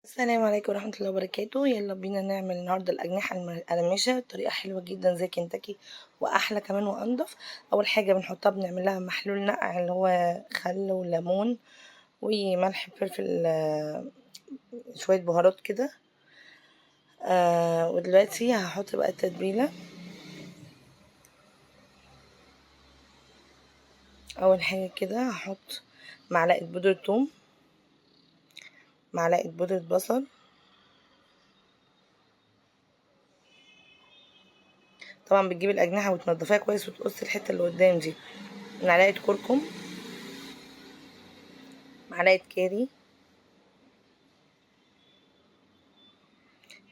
السلام عليكم ورحمة الله وبركاته. يلا بينا نعمل النهاردة الأجنحة المقرمشة بطريقة حلوة جدا زي كنتاكي وأحلى كمان وأنضف. أول حاجة بنحطها بنعمل لها محلول نقع اللي هو خل وليمون وملح فلفل، شوية بهارات كده. ودلوقتي هحط بقى التتبيلة. أول حاجة كده هحط معلقة بودرة ثوم، معلقة بودرة بصل، طبعا بتجيب الأجنحة وتنضفيها كويس وتقص الحتة اللي قدام دي. معلقة كركم، معلقة كاري،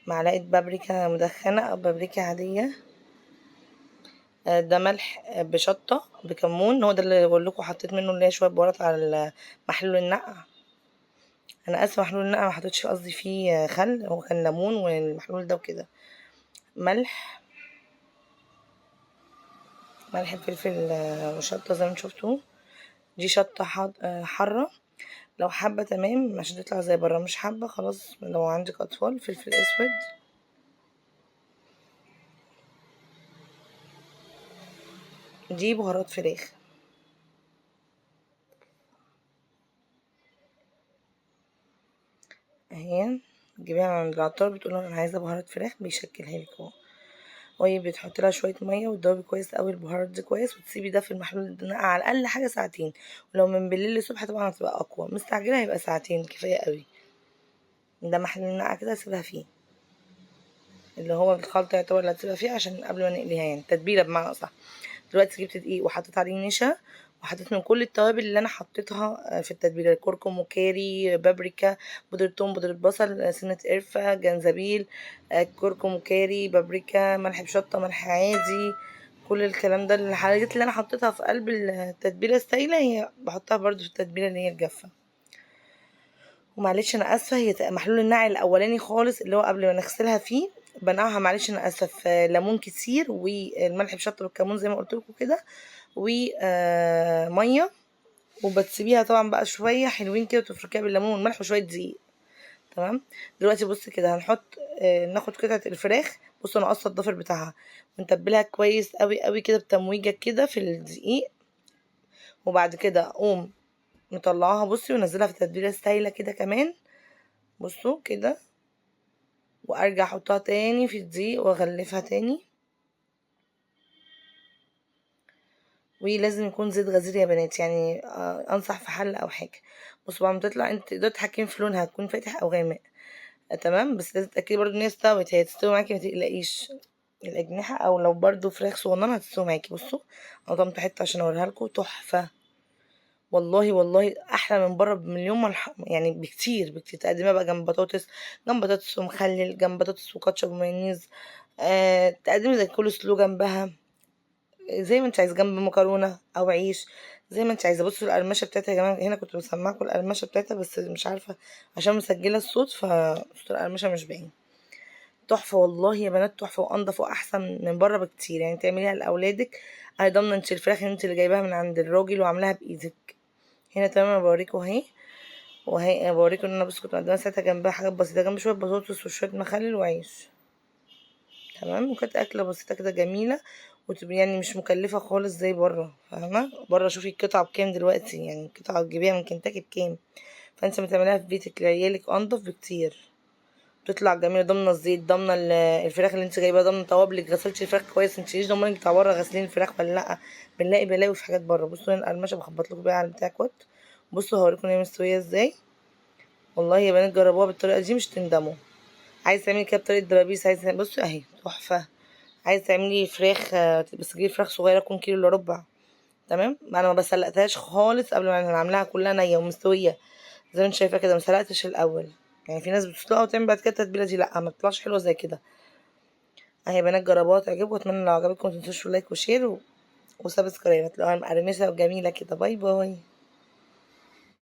معلقة بابريكا مدخنة أو بابريكا عادية. ده ملح بشطة بكمون، هو ده اللي بقولكوا حطيت منه اللي هي شوية بهارات على محلول النقع. أنا آسفة، محلول النقع محطيتش، قصدي فيه خل، هو كان ليمون والمحلول ده وكده. ملح فلفل وشطة زي ما شفتوا. دي شطة حارة، لو حابة تمام عشان تطلع زي برا، مش حابة خلاص. لو عندك أطفال فلفل أسود. دي بهارات فراخ اهي، تجيبيها من العطار بتقوله انا عايزه بهارات فراخ بيشكلها لك اهو. وهي بتحطي لها شويه ميه وتدوبي كويس قوي البهارات دي كويس، وتسيبي ده في المحلول ده على الاقل حاجه ساعتين. ولو من بالليل للصبح طبعا هتبقى اقوى، مستعجله هيبقى ساعتين كفايه قوي. ده محلول النقع كده هسيبها فيه، اللي هو الخلطه يعتبر اللي هتسيبها فيه عشان قبل ما نقليها، يعني تتبيله بمعنى اصح. دلوقتي جبت دقيق وحطيت عليه نشا، وحطيت من كل التوابل اللي انا حطيتها في التتبيله: كركم وكاري، بابريكا، بودرة ثوم، بودرة بصل، سنة قرفة، جنزبيل، كركم وكاري، بابريكا، ملح بشطة، ملح عادي. كل الكلام ده الحاجات اللي انا حطيتها في قلب التتبيله السايله هي بحطها برضو في التتبيله اللي هي الجافه. ومعلش انا اسفه، هي محلول النقع الاولاني خالص اللي هو قبل ما نغسلها فيه بنقعها، معلش انا اسفه، في ليمون كتير والملح بشطه بالكمون زي ما قلت لكم كده، وميه. وبتسيبيها طبعا بقى شويه حلوين كده، وتفركيها بالليمون والملح وشويه دقيق. تمام. دلوقتي بص كده هنحط ناخد قطعه الفراخ. بصوا انا قصه الضفر بتاعها، ونتبلها كويس قوي قوي كده بتمويجه كده في الدقيق. وبعد كده اقوم مطلعاها بصي ونزلها في التتبيله السايله كده كمان. بصوا كده، وارجع احطها تاني في الدقيق واغلفها تاني. ولازم يكون زيت غزير يا بنات، يعني انصح في حل او حاجه. بصوا بعد ما تطلع انت تقدري تتحكمي في لونها، هتكون فاتح او غامق. تمام، بس لازم تتاكدي برضو ان هي استوت، هي تستوي معاكي ما تقلقيش. الاجنحه او لو برضو فراخ صغننه هتستوي معاكي. بصوا انا طمت حته عشان اوريها لكم، تحفه والله والله، احلى من بره بمليون يعني بكتير بكتير. تقدميها بقى جنب بطاطس، جنب بطاطس ومخلل، جنب بطاطس وكاتشب ومايونيز. تقدمي زي كول سلو جنبها، زي ما انت عايزه، جنب مكرونه او عيش، زي ما انت عايزه. بصوا القرمشه بتاعتها يا جماعه، هنا كنت بسمعكم القرمشه بتاعتها بس مش عارفه عشان مسجله الصوت فصوت القرمشه مش باين. تحفه والله يا بنات، تحفه وانضف واحسن من بره بكتير. يعني تعمليها لاولادك، انا ضامنه انت الفراخ انت اللي جايباها من عند الراجل وعاملاها بايدك. هنا تمام، انا بوريكم اهي. وهي انا بوريكم ان انا بس كنت مقدمه ساعتها جنبها حاجات بسيطه، جنب شويه بطاطس وشويه مخلل وعيش. تمام، وكانت اكله بسيطه كده جميله، وتبقى يعني مش مكلفه خالص زي بره. فاهمه؟ بره شوفي القطعه بكام دلوقتي، يعني القطعه تجيبيها من كنتاكي بكام. فانت بتعمليها في بيتك لعيالك انضف بكتير، بتطلع جميله. ضامنه الزيت، ضامنه الفراخ اللي انت جايباها، ضامنه توابلك، غسلتي الفراخ كويس. انت ليش ضمنك بتاع بره غاسلين الفراخ ولا لا؟ بنلاقي بلاوي في حاجات بره. بصوا هنا القرمشه بخبط لكم بيها على البتاع كوت. بصوا هوريكم هي مستويه ازاي. والله يا بنات جربوها بالطريقه دي مش تندموا. عايز تعملي كده بطريقه دبابيس، عايز بصوا اهي تحفه. عايز تعملي فراخ بس تجيبي فراخ صغيره تكون كيلو الا ربع. تمام، انا ما بسلقتهاش خالص قبل ما انا عاملاها كلها نيه ومستويه زي ما انت شايفه كده، ما سلقتش الاول. يعني في ناس بتسلقها وتعمل بعد كده التتبيله دي، لا ما بتطلعش حلوه زي كده. اهي يا بنات جربوها تعجبكم، واتمنى لو عجبتكم متنسوش لايك وشير وسبسكرايب، هتلاقوها مقرمشه وجميله كده. باي باي.